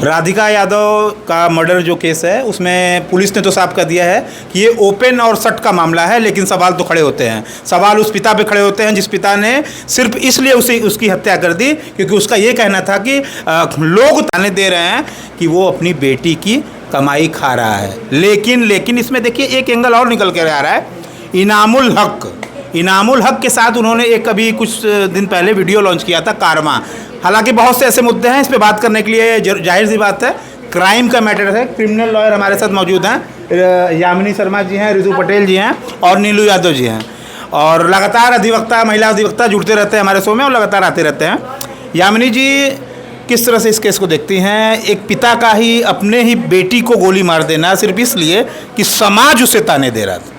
राधिका यादव का मर्डर जो केस है उसमें पुलिस ने तो साफ कर दिया है कि ये ओपन और शट का मामला है, लेकिन सवाल तो खड़े होते हैं। सवाल उस पिता पे खड़े होते हैं जिस पिता ने सिर्फ इसलिए उसकी हत्या कर दी क्योंकि उसका ये कहना था कि लोग ताने दे रहे हैं कि वो अपनी बेटी की कमाई खा रहा है। लेकिन इसमें देखिए एक एंगल और निकल कर आ रहा है। इनामुल हक के साथ उन्होंने एक अभी कुछ दिन पहले वीडियो लॉन्च किया था, कारवां। हालांकि बहुत से ऐसे मुद्दे हैं इस पे बात करने के लिए, जाहिर सी बात है क्राइम का मैटर है। क्रिमिनल लॉयर हमारे साथ मौजूद हैं, यामिनी शर्मा जी हैं, रितु पटेल जी हैं और नीलू यादव जी हैं। और लगातार महिला अधिवक्ता जुड़ते रहते हैं हमारे शो में और लगातार आते रहते हैं। यामिनी जी, किस तरह से इस केस को देखती हैं? एक पिता का ही अपने ही बेटी को गोली मार देना सिर्फ इसलिए कि समाज उसे ताने दे रहा था।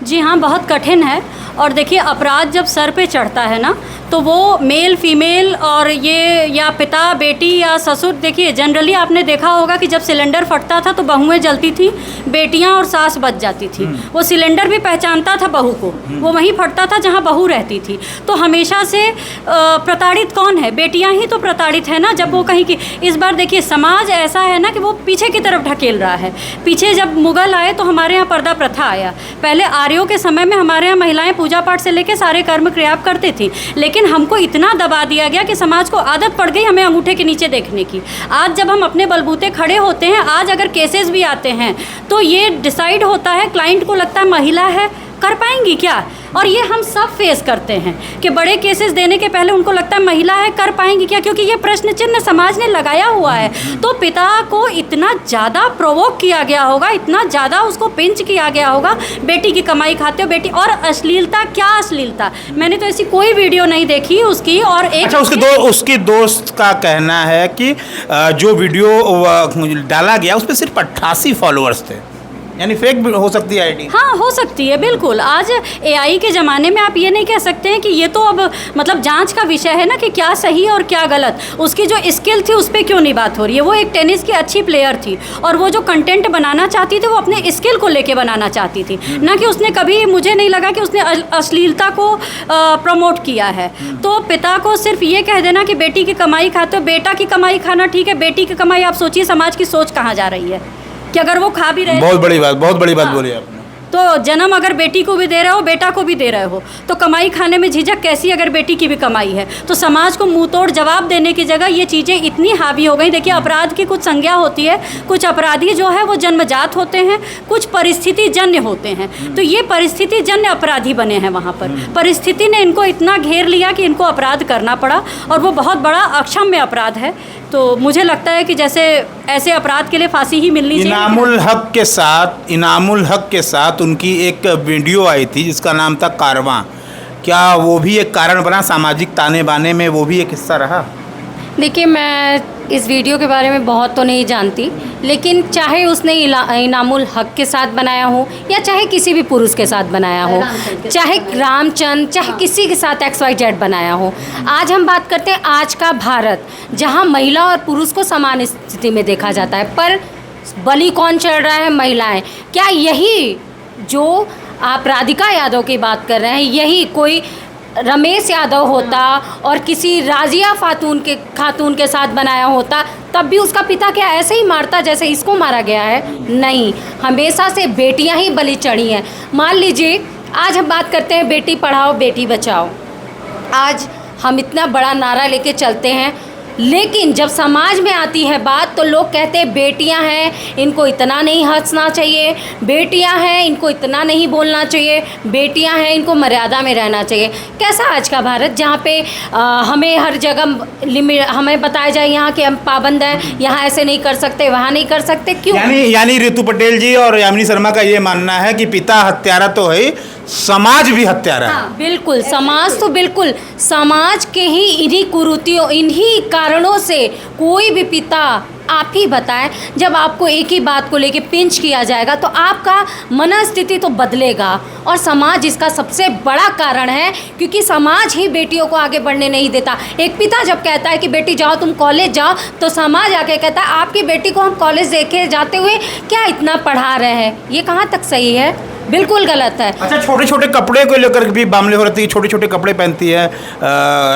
जी हाँ, बहुत कठिन है। और देखिए, अपराध जब सर पे चढ़ता है ना, तो वो मेल फीमेल और ये या पिता बेटी या ससुर, देखिए जनरली आपने देखा होगा कि जब सिलेंडर फटता था तो बहुएं जलती थी, बेटियां और सास बच जाती थी। वो सिलेंडर भी पहचानता था बहू को, वो वहीं फटता था जहां बहू रहती थी। तो हमेशा से प्रताड़ित कौन है? बेटियां ही तो प्रताड़ित है ना। जब वो कहीं की, इस बार देखिए समाज ऐसा है ना कि वो पीछे की तरफ ढकेल रहा है। पीछे जब मुगल आए तो हमारे यहाँ पर्दा प्रथा आया। पहले आर्यों के समय में हमारे यहाँ महिलाएं पूजा पाठ से लेकर सारे कर्म क्रिया करती थी, लेकिन हमको इतना दबा दिया गया कि समाज को आदत पड़ गई हमें अंगूठे के नीचे देखने की। आज जब हम अपने बलबूते खड़े होते हैं, आज अगर केसेस भी आते हैं तो ये डिसाइड होता है, क्लाइंट को लगता है महिला है, कर पाएंगी क्या? और ये हम सब फेस करते हैं कि बड़े केसेस देने के पहले उनको लगता है महिला है, कर पाएंगी क्या? क्योंकि ये प्रश्न चिन्ह समाज ने लगाया हुआ है। तो पिता को इतना ज़्यादा प्रोवोक किया गया होगा, इतना ज़्यादा उसको पिंच किया गया होगा, बेटी की कमाई खाते हो बेटी। और अश्लीलता, क्या अश्लीलता, मैंने तो ऐसी कोई वीडियो नहीं देखी उसकी। और एक अच्छा, उसकी दोस्त का कहना है कि जो वीडियो डाला गया उस पर सिर्फ 88 फॉलोअर्स थे, यानी फेक भी हो सकती है आईडी। हाँ, हो सकती है, बिल्कुल। आज एआई के ज़माने में आप ये नहीं कह सकते हैं कि ये तो अब मतलब जांच का विषय है ना कि क्या सही और क्या गलत। उसकी जो स्किल थी उस पर क्यों नहीं बात हो रही है? वो एक टेनिस की अच्छी प्लेयर थी और वो जो कंटेंट बनाना चाहती थी वो अपने स्किल को लेके बनाना चाहती थी, ना कि उसने कभी, मुझे नहीं लगा कि उसने अश्लीलता को प्रमोट किया है। तो पिता को सिर्फ ये कह देना कि बेटी की कमाई खाते हो, बेटा की कमाई खाना ठीक है, बेटी की कमाई, आप सोचिए समाज की सोच कहाँ जा रही है कि अगर वो खा भी रहे। बहुत बड़ी बात बोली आपने। तो जन्म अगर बेटी को भी दे रहे हो, बेटा को भी दे रहे हो, तो कमाई खाने में झिझक कैसी अगर बेटी की भी कमाई है? तो समाज को मुंह तोड़ जवाब देने की जगह ये चीज़ें इतनी हावी हो गई। देखिए, अपराध की कुछ संज्ञा होती है, कुछ अपराधी जो है वो जन्मजात होते हैं, कुछ परिस्थिति जन्य होते हैं। तो ये परिस्थिति जन्य अपराधी बने हैं। वहाँ पर परिस्थिति ने इनको इतना घेर लिया कि इनको अपराध करना पड़ा, और वो बहुत बड़ा अक्षम्य अपराध है। तो मुझे लगता है कि जैसे ऐसे अपराध के लिए फांसी ही मिलनी चाहिए। इनामुल हक के साथ उनकी एक वीडियो आई थी जिसका नाम था कारवां। क्या वो भी एक कारण बना सामाजिक ताने बाने में? वो भी एक हिस्सा रहा? देखिए, मैं इस वीडियो के बारे में बहुत तो नहीं जानती, लेकिन चाहे उसने इनामुल हक के साथ बनाया हो या चाहे किसी भी पुरुष के साथ बनाया हो, चाहे रामचंद्र, चाहे किसी के साथ XYZ बनाया हो, आज हम बात करते हैं आज का भारत, जहां महिला और पुरुष को समान स्थिति में देखा जाता है। पर बलि कौन चढ़ रहा है? महिलाएं। क्या यही जो आप राधिका यादव की बात कर रहे हैं, यही कोई रमेश यादव होता और किसी राजिया खातून के साथ बनाया होता, तब भी उसका पिता क्या ऐसे ही मारता जैसे इसको मारा गया है? नहीं, हमेशा से बेटियां ही बलि चढ़ी हैं। मान लीजिए, आज हम बात करते हैं बेटी पढ़ाओ बेटी बचाओ। आज हम इतना बड़ा नारा लेके चलते हैं, लेकिन जब समाज में आती है बात तो लोग कहते हैं बेटियां हैं, इनको इतना नहीं हंसना चाहिए, बेटियां हैं, इनको इतना नहीं बोलना चाहिए, बेटियां हैं, इनको मर्यादा में रहना चाहिए। कैसा आज का भारत, जहाँ पे हमें हर जगह लिमिट, हमें बताया जाए यहाँ कि हम पाबंद हैं, यहाँ ऐसे नहीं कर सकते, वहाँ नहीं कर सकते, क्यों? यानी रितु पटेल जी और यामिनी शर्मा का ये मानना है कि पिता हत्यारा तो है, समाज भी हत्यारा है। हाँ, बिल्कुल। समाज तो बिल्कुल, समाज के ही इन्हीं कुरीतियों, इन्हीं कारणों से कोई भी पिता, आप ही बताएं, जब आपको एक ही बात को लेके पिंच किया जाएगा तो आपका मनस्थिति तो बदलेगा, और समाज इसका सबसे बड़ा कारण है, क्योंकि समाज ही बेटियों को आगे बढ़ने नहीं देता। एक पिता जब कहता है कि बेटी जाओ, तुम कॉलेज जाओ, तो समाज आके कहता है आपकी बेटी को हम कॉलेज देखे जाते हुए क्या इतना पढ़ा रहे हैं? ये कहाँ तक सही है? बिल्कुल गलत है। अच्छा, छोटे छोटे कपड़े को लेकर भी मामले हो रहे थे, छोटे छोटे कपड़े पहनती है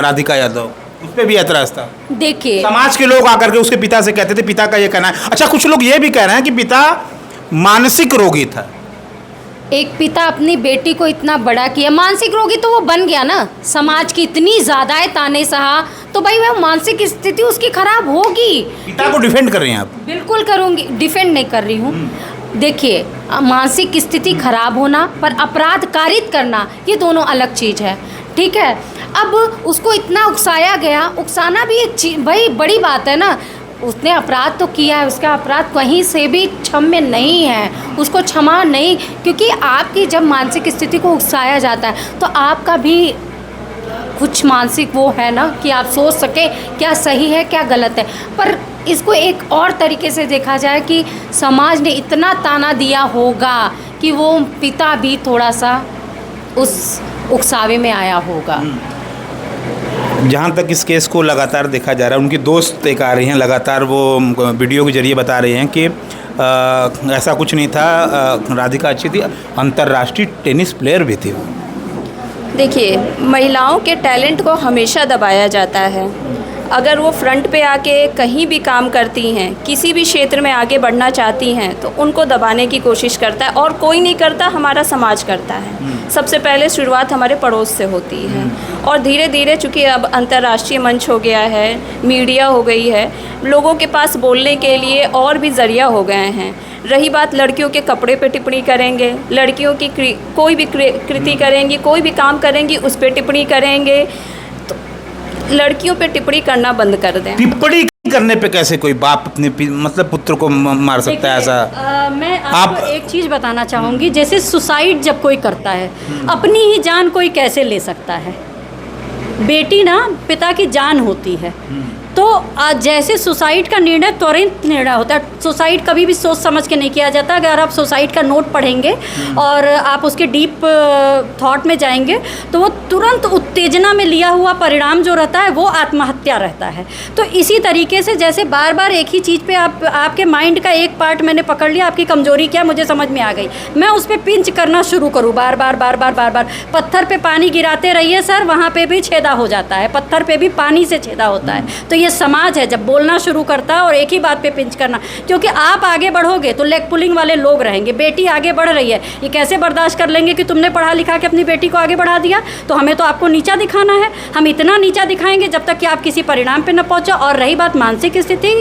राधिका यादव, उस पर भी ऐतराज था। देखिए समाज के लोग आकर के उसके पिता से कहते थे, पिता का ये कहना है। अच्छा, कुछ लोग ये भी कह रहे हैं कि पिता मानसिक रोगी था। एक पिता अपनी बेटी को इतना बड़ा किया, मानसिक रोगी तो वो बन गया ना, समाज की इतनी ज़्यादा है ताने सहा, तो भाई वो मानसिक स्थिति उसकी खराब होगी। पिता को डिफेंड कर रही हैं आप? बिल्कुल करूँगी, डिफेंड नहीं कर रही हूँ। देखिए मानसिक स्थिति खराब होना पर अपराध कारित करना ये दोनों अलग चीज़ है, ठीक है। अब उसको इतना उकसाया गया, उकसाना भी एक चीज भाई बड़ी बात है ना। उसने अपराध तो किया है, उसका अपराध कहीं से भी क्षम्य नहीं है, उसको क्षमा नहीं, क्योंकि आपकी जब मानसिक स्थिति को उकसाया जाता है तो आपका भी कुछ मानसिक वो है ना कि आप सोच सके क्या सही है क्या गलत है। पर इसको एक और तरीके से देखा जाए कि समाज ने इतना ताना दिया होगा कि वो पिता भी थोड़ा सा उस उकसावे में आया होगा। जहाँ तक इस केस को लगातार देखा जा रहा है, उनकी दोस्त एक आ रही हैं, लगातार वो वीडियो के जरिए बता रही हैं कि ऐसा कुछ नहीं था, राधिका अच्छी थी, अंतर्राष्ट्रीय टेनिस प्लेयर भी थी वो। देखिए, महिलाओं के टैलेंट को हमेशा दबाया जाता है। अगर वो फ्रंट पे आके कहीं भी काम करती हैं, किसी भी क्षेत्र में आगे बढ़ना चाहती हैं, तो उनको दबाने की कोशिश करता है, और कोई नहीं करता, हमारा समाज करता है। सबसे पहले शुरुआत हमारे पड़ोस से होती है, और धीरे धीरे चूँकि अब अंतर्राष्ट्रीय मंच हो गया है, मीडिया हो गई है, लोगों के पास बोलने के लिए और भी ज़रिया हो गए हैं। रही बात लड़कियों के कपड़े पे टिप्पणी करेंगे, लड़कियों की कोई भी कृति करेंगी, कोई भी काम करेंगी उस पर टिप्पणी करेंगे, तो लड़कियों पे टिप्पणी करना बंद कर दें। टिप्पणी करने पे कैसे कोई बाप अपने मतलब पुत्र को मार सकता है? ऐसा मैं आपको एक चीज़ बताना चाहूँगी, जैसे सुसाइड जब कोई करता है, अपनी ही जान कोई कैसे ले सकता है? बेटी ना पिता की जान होती है, तो जैसे सुसाइड का निर्णय त्वरित निर्णय होता है। सुसाइड कभी भी सोच समझ के नहीं किया जाता। अगर आप सुसाइड का नोट पढ़ेंगे और आप उसके डीप थॉट में जाएंगे तो वो तुरंत उत्तेजना में लिया हुआ परिणाम जो रहता है वो आत्महत्या रहता है। तो इसी तरीके से जैसे बार बार एक ही चीज़ पे आपके माइंड का एक पार्ट मैंने पकड़ लिया, आपकी कमजोरी क्या मुझे समझ में आ गई, मैं उस पर पिंच करना शुरू करूँ बार बार बार बार बार बार। पत्थर पे पानी गिराते रहिए सर, वहाँ पे भी छेदा हो जाता है, पत्थर पे भी पानी से छेदा होता है। तो ये समाज है जब बोलना शुरू करता है और एक ही बात पे पिंच करना, क्योंकि आप आगे बढ़ोगे तो लेग पुलिंग वाले लोग रहेंगे। बेटी आगे बढ़ रही है, ये कैसे बर्दाश्त कर लेंगे कि तुमने पढ़ा लिखा के अपनी बेटी को आगे बढ़ा दिया? तो हमें तो आपको नीचा दिखाना है, हम इतना नीचा दिखाएंगे जब तक कि आप किसी परिणाम पे न पहुंचो। और रही बात मानसिक स्थिति,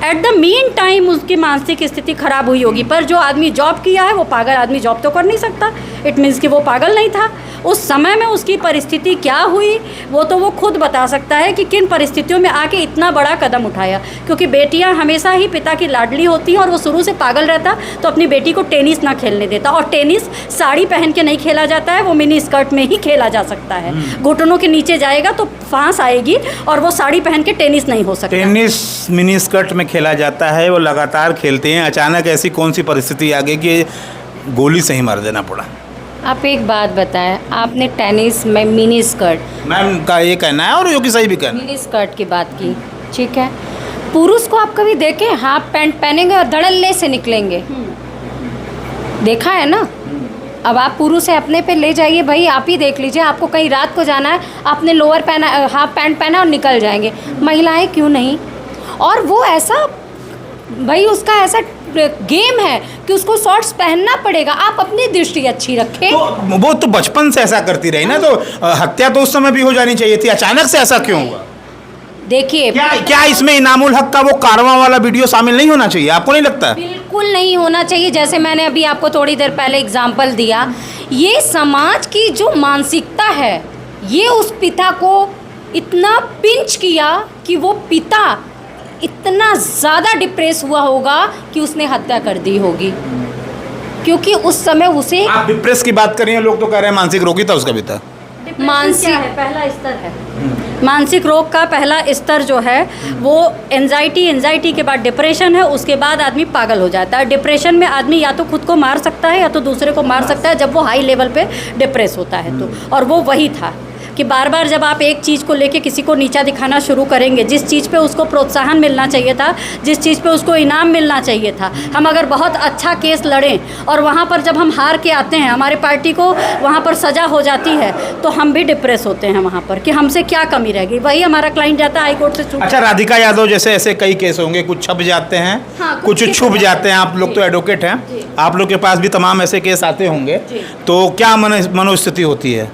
एट द मीन टाइम उसकी मानसिक स्थिति खराब हुई होगी, पर जो आदमी जॉब किया है वो पागल आदमी जॉब तो कर नहीं सकता। इट मीन्स कि वो पागल नहीं था। उस समय में उसकी परिस्थिति क्या हुई वो तो वो खुद बता सकता है कि किन परिस्थितियों में आके इतना बड़ा कदम उठाया। क्योंकि बेटियां हमेशा ही पिता की लाडली होती हैं और वो शुरू से पागल रहता तो अपनी बेटी को टेनिस ना खेलने देता। और टेनिस साड़ी पहन के नहीं खेला जाता है, वो मिनी स्कर्ट में ही खेला जा सकता है। घुटनों के नीचे जाएगा तो फांस आएगी और वो साड़ी पहन के टेनिस नहीं हो सकता। टेनिस मिनी स्कर्ट में खेला जाता है, वो लगातार खेलते हैं, अचानक ऐसी कौन सी परिस्थिति आ गई कि गोली से ही मार देना पड़ा? आप एक बात बताएं, आपने टेनिस में मिनी स्कर्ट, मैम का ये कहना है और योगी सही भी कहना है। मिनी स्कर्ट की बात की, ठीक है। पुरुष को आप कभी देखें हाफ पैंट पहनेंगे और धड़ल्ले से निकलेंगे? देखा है ना। अब आप पुरुष है अपने पे ले जाइए भाई, आप ही देख लीजिए, आपको कहीं रात को जाना है, आपने लोअर पहना, हाफ पैंट पहना और निकल जाएंगे। महिलाएं क्यों नहीं? और वो ऐसा भाई उसका ऐसा गेम है कि उसको शॉर्ट्स पहनना पड़ेगा। आप अपनी दृष्टि अच्छी रखें। तो वो तो बचपन से ऐसा करती रही ना, तो हत्या तो उस समय भी हो जानी चाहिए थी, अचानक से ऐसा क्यों हुआ? देखिए क्या इसमें इनामुल हक का वो कारवां वाला वीडियो शामिल नहीं होना चाहिए? आपको नहीं लगता? बिल्कुल नहीं होना चाहिए। जैसे मैंने अभी आपको थोड़ी देर पहले एग्जांपल दिया, ये समाज की जो मानसिकता है ये उस पिता को इतना पिंच किया कि वो पिता इतना ज़्यादा डिप्रेस हुआ होगा कि उसने हत्या कर दी होगी, क्योंकि उस समय उसे। आप डिप्रेस की बात कर रही हैं, लोग तो कह रहे हैं मानसिक रोगी था उसका भी था। मानसिक है पहला स्तर है, मानसिक रोग का पहला स्तर जो है वो एंजाइटी के बाद डिप्रेशन है, उसके बाद आदमी पागल हो जाता है। डिप्रेशन में आदमी या तो खुद को मार सकता है या तो दूसरे को मार सकता है जब वो हाई लेवल पे डिप्रेस होता है तो, और वो वही था। कि बार बार जब आप एक चीज़ को लेके किसी को नीचा दिखाना शुरू करेंगे, जिस चीज़ पे उसको प्रोत्साहन मिलना चाहिए था, जिस चीज़ पे उसको इनाम मिलना चाहिए था, हम अगर बहुत अच्छा केस लड़ें और वहाँ पर जब हम हार के आते हैं, हमारे पार्टी को वहाँ पर सज़ा हो जाती है, तो हम भी डिप्रेस होते हैं वहाँ पर कि हमसे क्या कमी रह गई। वही हमारा क्लाइंट जाता है हाई कोर्ट से छूट। अच्छा राधिका यादव जैसे ऐसे कई केस होंगे, कुछ छप जाते हैं, हाँ, कुछ छुप जाते हैं। आप लोग तो एडवोकेट हैं, आप लोग के पास भी तमाम ऐसे केस आते होंगे, तो क्या मनोस्थिति होती है?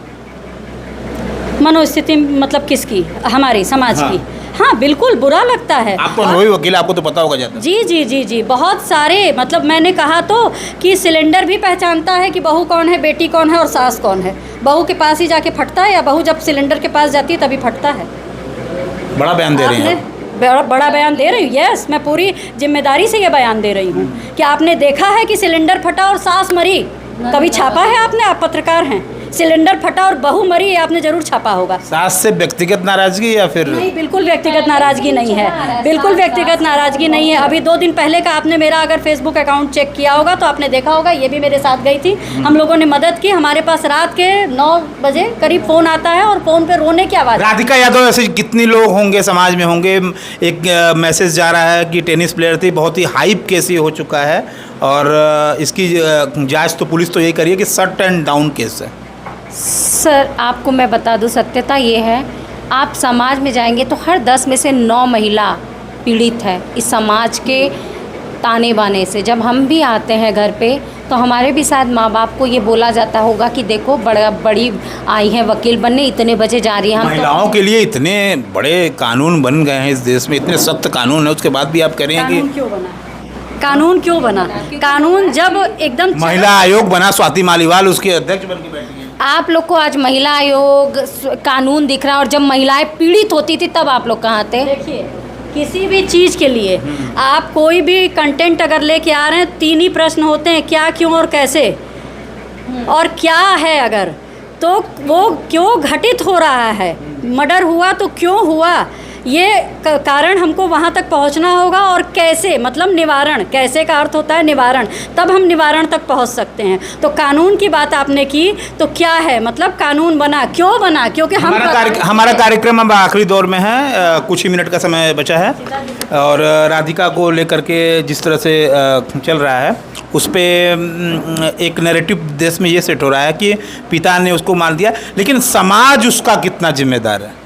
मनोस्थिति मतलब किसकी? हमारी समाज की। हाँ बिल्कुल बुरा लगता है। आप तो अनुभवी वकील, आपको तो पता होगा ज़्यादा। जी जी जी जी, बहुत सारे, मतलब मैंने कहा तो कि सिलेंडर भी पहचानता है कि बहू कौन है, बेटी कौन है और सास कौन है। बहू के पास ही जाके फटता है या बहू जब सिलेंडर के पास जाती है तभी फटता है। बड़ा बयान दे रही हैं। बड़ा बयान दे रही हूँ। यस, मैं पूरी जिम्मेदारी से ये बयान दे रही हूँ कि आपने देखा है कि सिलेंडर फटा और सास मरी? कभी छापा है आपने? आप पत्रकार हैं। सिलेंडर फटा और बहू मरी, ये आपने जरूर छापा होगा। सास से व्यक्तिगत नाराजगी या फिर? नहीं, बिल्कुल व्यक्तिगत नाराजगी नहीं है, बिल्कुल व्यक्तिगत नाराजगी नहीं है। अभी 2 दिन पहले का आपने मेरा अगर फेसबुक अकाउंट चेक किया होगा तो आपने देखा होगा, ये भी मेरे साथ गई थी, हम लोगों ने मदद की। हमारे पास रात के 9 बजे करीब फ़ोन आता है और फ़ोन पे रोने की आवाज़। राधिका यादव ऐसे कितनी लोग होंगे समाज में होंगे? एक मैसेज जा रहा है कि टेनिस प्लेयर थी, बहुत ही हाइप केस ये हो चुका है और इसकी जांच तो पुलिस तो यही करिए कि शट एंड डाउन केस है। सर आपको मैं बता दूं, सत्यता ये है, आप समाज में जाएंगे तो हर 10 में से 9 महिला पीड़ित है इस समाज के ताने बाने से। जब हम भी आते हैं घर पे तो हमारे भी साथ माँ बाप को ये बोला जाता होगा कि देखो बड़ी आई हैं वकील बनने, इतने बजे जा रही हैं। हम महिलाओं के लिए इतने बड़े कानून बन गए हैं इस देश में, इतने सख्त कानून है, उसके बाद भी आप कह रहे हैं कि कानून क्यों बना? कानून जब एकदम महिला आयोग बना, स्वाति मालीवाल उसके अध्यक्ष बन के बैठी हैं। आप लोग को आज महिला आयोग कानून दिख रहा है, और जब महिलाएं पीड़ित होती थी तब आप लोग कहाँ थे? देखिए, किसी भी चीज़ के लिए आप कोई भी कंटेंट अगर लेके आ रहे हैं, 3 ही प्रश्न होते हैं, क्या, क्यों और कैसे। और क्या है अगर, तो वो क्यों घटित हो रहा है, मर्डर हुआ तो क्यों हुआ, ये कारण हमको वहाँ तक पहुँचना होगा। और कैसे, मतलब निवारण, कैसे का अर्थ होता है निवारण, तब हम निवारण तक पहुँच सकते हैं। तो कानून की बात आपने की, तो क्या है मतलब कानून बना, क्यों बना? क्योंकि हमारा कार्यक्रम अब आखिरी दौर में है, कुछ ही मिनट का समय बचा है और राधिका को लेकर के जिस तरह से चल रहा है उस पर एक नैरेटिव देश में ये सेट हो रहा है कि पिता ने उसको मार दिया, लेकिन समाज उसका कितना जिम्मेदार है?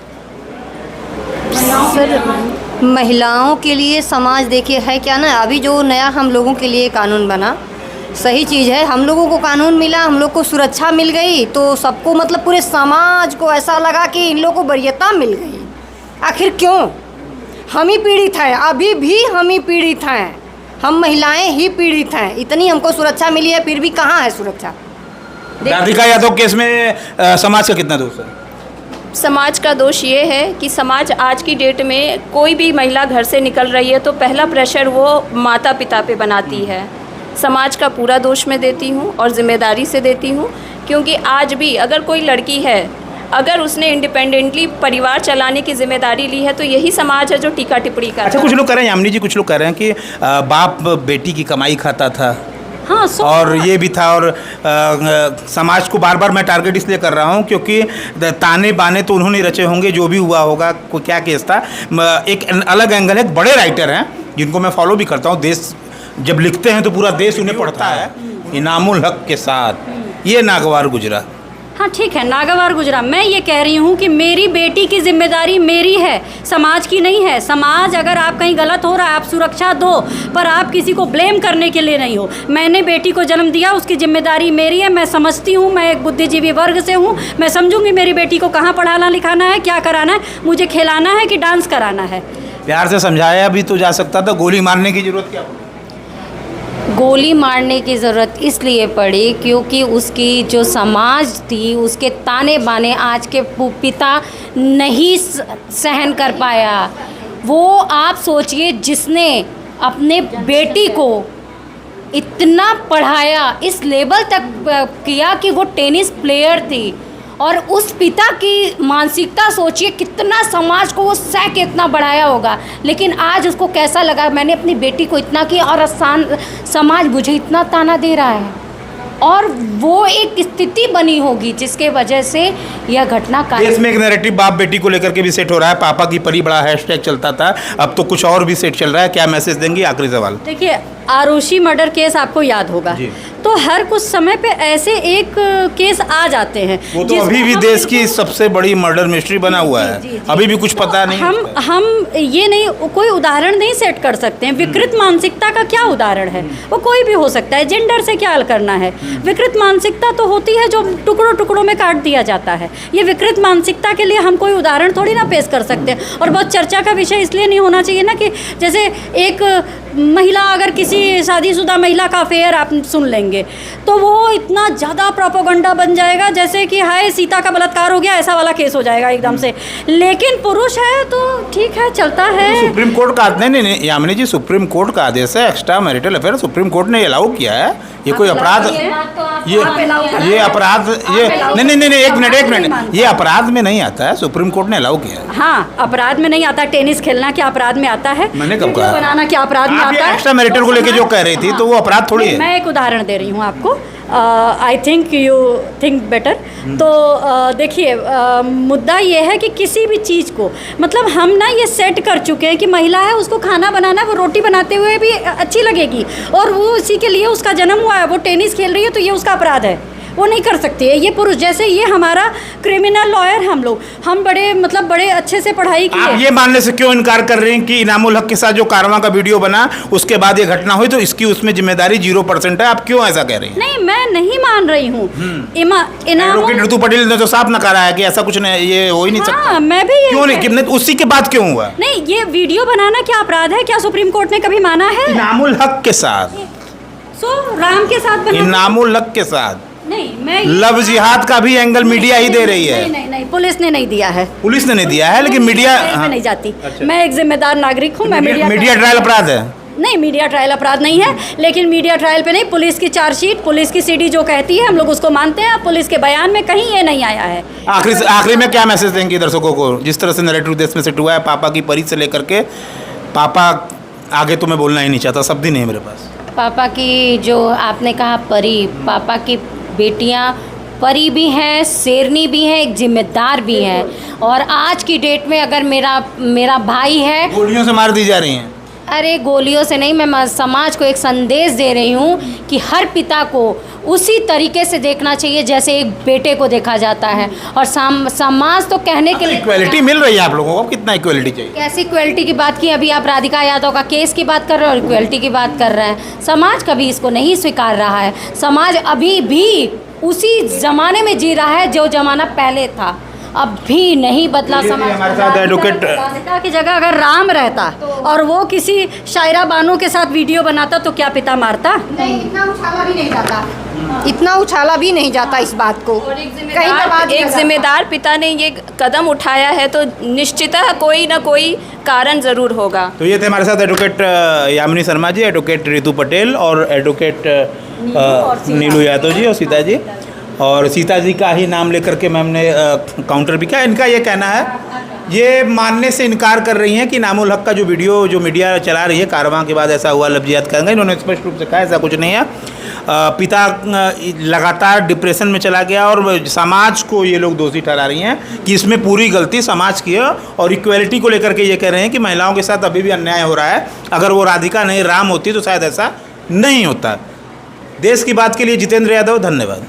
सर महिलाओं के लिए समाज देखिए है क्या ना, अभी जो नया हम लोगों के लिए कानून बना सही चीज़ है। हम लोगों को कानून मिला, हम लोग को सुरक्षा मिल गई, तो सबको मतलब पूरे समाज को ऐसा लगा कि इन लोगों को वरीयता मिल गई। आखिर क्यों? हम ही पीड़ित हैं, अभी भी हम ही पीड़ित हैं, हम महिलाएं ही पीड़ित हैं। इतनी हमको सुरक्षा मिली है, फिर भी कहाँ है सुरक्षा? राधिका यादव केस में समाज का कितना दोष है? समाज का दोष ये है कि समाज आज की डेट में कोई भी महिला घर से निकल रही है तो पहला प्रेशर वो माता पिता पे बनाती है। समाज का पूरा दोष मैं देती हूँ और ज़िम्मेदारी से देती हूँ, क्योंकि आज भी अगर कोई लड़की है, अगर उसने इंडिपेंडेंटली परिवार चलाने की जिम्मेदारी ली है तो यही समाज है जो टीका टिप्पणी करता है। अच्छा, कुछ लोग कह रहे हैं, यामिनी जी, कुछ लोग कह रहे हैं कि बाप बेटी की कमाई खाता था। हाँ, और ये भी था, और समाज को बार बार मैं टारगेट इसलिए कर रहा हूँ क्योंकि ताने बाने तो उन्होंने रचे होंगे, जो भी हुआ होगा, कोई क्या केस था। एक अलग एंगल है, बड़े राइटर हैं जिनको मैं फॉलो भी करता हूँ, देश जब लिखते हैं तो पूरा देश उन्हें पढ़ता है। इनामुल हक के साथ ये नागवार गुजरा। हाँ ठीक है, नागवार गुजरा। मैं ये कह रही हूँ कि मेरी बेटी की जिम्मेदारी मेरी है, समाज की नहीं है। समाज अगर आप कहीं गलत हो रहा है आप सुरक्षा दो, पर आप किसी को ब्लेम करने के लिए नहीं हो। मैंने बेटी को जन्म दिया, उसकी जिम्मेदारी मेरी है। मैं समझती हूँ, मैं एक बुद्धिजीवी वर्ग से हूँ, मैं समझूंगी मेरी बेटी को कहाँ पढ़ाना लिखाना है, क्या कराना है, मुझे खिलाना है कि डांस कराना है। प्यार से समझाया भी तो जा सकता था, गोली मारने की जरूरत क्या पड़ी? गोली मारने की ज़रूरत इसलिए पड़ी क्योंकि उसकी जो समाज थी, उसके ताने बाने आज के पिता नहीं सहन कर पाया। वो आप सोचिए, जिसने अपने बेटी को इतना पढ़ाया, इस लेवल तक किया कि वो टेनिस प्लेयर थी, और उस पिता की मानसिकता सोचिए, कितना समाज को वो सह के इतना बढ़ाया होगा। लेकिन आज उसको कैसा लगा, मैंने अपनी बेटी को इतना किया और समाज मुझे इतना ताना दे रहा है। और वो एक स्थिति बनी होगी जिसके वजह से यह घटना देश में एक नैरेटिव बाप बेटी को लेकर के भी सेट हो रहा है, पापा की परी बड़ा हैशटैग चलता था, अब तो कुछ और भी सेट चल रहा है, क्या मैसेज देंगी? आखिरी सवाल। देखिए, आरुषि मर्डर केस आपको याद होगा, तो हर कुछ समय पे ऐसे एक केस आ जाते हैं। वो तो अभी भी देश की सबसे बड़ी मर्डर मिस्ट्री बना हुआ है, अभी भी कुछ पता नहीं। हम ये नहीं, कोई उदाहरण नहीं सेट कर सकते हैं। विकृत मानसिकता का क्या उदाहरण है? वो कोई भी हो सकता है। जेंडर से क्या हल करना है? विकृत मानसिकता तो होती है जो टुकड़ों टुकड़ों में काट दिया जाता है। ये विकृत मानसिकता के लिए हम कोई उदाहरण थोड़ी ना पेश कर सकते हैं। और बहुत चर्चा का विषय इसलिए नहीं होना चाहिए ना कि जैसे एक महिला, अगर किसी शादीशुदा महिला का अफेयर आप सुन लेंगे तो वो इतना ज़्यादा प्रोपोगंडा बन जाएगा जैसे कि हाय सीता का बलात्कार हो गया, ऐसा वाला केस हो जाएगा एकदम से। लेकिन पुरुष है तो ठीक है, चलता है। सुप्रीम कोर्ट का नहीं, यामिनी जी, सुप्रीम कोर्ट का आदेश है, extra marital affair supreme court ने अलाउ किया है। ये कोई अपराध, ये अपराध, ये नहीं, एक मिनट, ये अपराध में नहीं आता है, सुप्रीम कोर्ट ने अलाउ किया है। हाँ, अपराध में नहीं आता। टेनिस खेलना क्या अपराध में आता है? मैंने कब कहा? बनाना क्या अपराध में आता है? एक्स्ट्रा मैरिटल को लेके जो कह रही थी तो वो अपराध थोड़ी है। मैं एक उदाहरण दे रही हूँ आपको। I think you think better. तो देखिए, मुद्दा ये है कि किसी भी चीज़ को, मतलब हम ना ये सेट कर चुके हैं कि महिला है, उसको खाना बनाना, वो रोटी बनाते हुए भी अच्छी लगेगी और वो इसी के लिए उसका जन्म हुआ है। वो टेनिस खेल रही है तो ये उसका अपराध है, वो नहीं कर सकती है। ये पुरुष, जैसे ये हमारा क्रिमिनल लॉयर, हम बड़े अच्छे से पढ़ाई की है। आप ये मानने से क्यों इनकार कर रहे हैं कि इनामुल हक के साथ जो कारवां का वीडियो बना उसके बाद ये घटना हुई तो इसकी उसमें जिम्मेदारी 0% है? आप क्यों ऐसा कह रही हैं? नहीं, मैं नहीं मान रही हूँ। एडवोकेट ऋतु पटेल ने तो साफ नकारा है कि ऐसा कुछ नहीं, ये हो ही नहीं सकता। हाँ, मैं भी क्यों नहीं, कितने उसी के बाद क्यों हुआ? नहीं, ये वीडियो बनाना क्या अपराध है? क्या सुप्रीम कोर्ट ने कभी माना है? इनामुल हक के साथ, राम के साथ बनाना? इनामुल हक के साथ नहीं, मैं लव जिहाद का भी एंगल मीडिया ही दे रही है। नहीं, पुलिस ने नहीं दिया है। पुलिस ने नहीं दिया है, लेकिन मीडिया मैं नहीं जाती। मैं एक जिम्मेदार नागरिक हूँ। मैं मीडिया ट्रायल अपराध है? नहीं, मीडिया ट्रायल अपराध नहीं है, लेकिन मीडिया ट्रायल पे नहीं, पुलिस की चार्जशीट, पुलिस की सीडी जो कहती है हम लोग उसको मानते हैं। पुलिस के बयान में कहीं ये नहीं आया है। आखिरी में क्या मैसेज देंगे दर्शकों को? जिस तरह से नैरेटिव देश में सेट हुआ है, पापा की परी से लेकर के, पापा आगे तो मैं बोलना ही नहीं चाहता, शब्द ही नहीं है मेरे पास। पापा की जो आपने कहा परी, पापा की बेटियां परी भी हैं, शेरनी भी हैं, एक जिम्मेदार भी हैं। और आज की डेट में अगर मेरा भाई है, गोलियों से मार दी जा रही हैं। अरे गोलियों से नहीं, मैं समाज को एक संदेश दे रही हूँ कि हर पिता को उसी तरीके से देखना चाहिए जैसे एक बेटे को देखा जाता है। और समाज तो कहने के लिए इक्वलिटी मिल रही है आप लोगों को, कितना इक्वलिटी चाहिए? कैसी इक्वलिटी की बात की? अभी आप राधिका यादव का केस की बात कर रहे हो और इक्वलिटी की बात कर रहे हैं। समाज कभी इसको नहीं स्वीकार रहा है। समाज अभी भी उसी ज़माने में जी रहा है जो ज़माना पहले था, अब भी नहीं बदला समाज। हमारे साथ एडवोकेट, राधिका की जगह अगर राम रहता और वो किसी शायरा बानो के साथ वीडियो बनाता तो क्या पिता मारता? नहीं, इतना उछाला भी नहीं जाता, इतना उछाला भी नहीं जाता इस बात को। एक जिम्मेदार पिता ने ये कदम उठाया है तो निश्चितः कोई ना कोई कारण ज़रूर होगा। तो ये थे हमारे साथ एडवोकेट यामिनी शर्मा जी, एडवोकेट ऋतु पटेल और एडवोकेट नीलू यादव जी और सीता जी। और सीता जी का ही नाम लेकर के मैम ने काउंटर भी किया। इनका ये कहना है, ये मानने से इनकार कर रही हैं कि इनामुल हक का जो वीडियो जो मीडिया चला रही है, कारवां के बाद ऐसा हुआ, लव जिहाद करेंगे। इन्होंने स्पष्ट रूप से कहा ऐसा कुछ नहीं है। पिता लगातार डिप्रेशन में चला गया और समाज को ये लोग दोषी ठहरा रही हैं कि इसमें पूरी गलती समाज की है। और इक्वलिटी को लेकर के ये कह रहे हैं कि महिलाओं के साथ अभी भी अन्याय हो रहा है। अगर वो राधिका नहीं राम होती तो शायद ऐसा नहीं होता। देश की बात के लिए जितेंद्र यादव, धन्यवाद।